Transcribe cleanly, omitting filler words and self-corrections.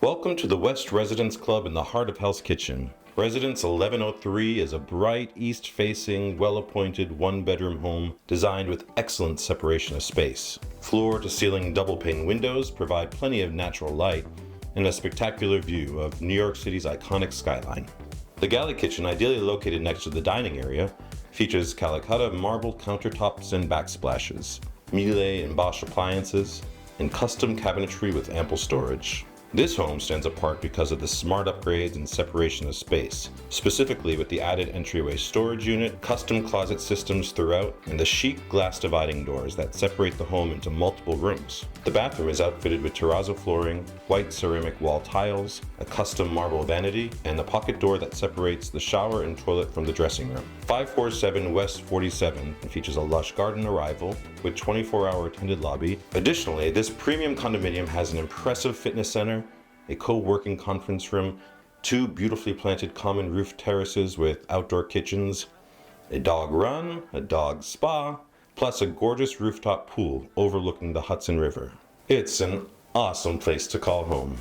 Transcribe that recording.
Welcome to the West Residence Club in the heart of Hell's Kitchen. Residence 1103 is a bright, east-facing, well-appointed one-bedroom home designed with excellent separation of space. Floor-to-ceiling double-pane windows provide plenty of natural light and a spectacular view of New York City's iconic skyline. The galley kitchen, ideally located next to the dining area, features Calcutta marble countertops and backsplashes, Miele and Bosch appliances, and custom cabinetry with ample storage. This home stands apart because of the smart upgrades and separation of space, specifically with the added entryway storage unit, custom closet systems throughout, and the chic glass dividing doors that separate the home into multiple rooms. The bathroom is outfitted with terrazzo flooring, white ceramic wall tiles, a custom marble vanity, and a pocket door that separates the shower and toilet from the dressing room. 547 West 47 features a lush garden arrival with 24-hour attended lobby. Additionally, this premium condominium has an impressive fitness center, a co-working conference room, two beautifully planted common roof terraces with outdoor kitchens, a dog run, a dog spa, plus a gorgeous rooftop pool overlooking the Hudson River. It's an awesome place to call home.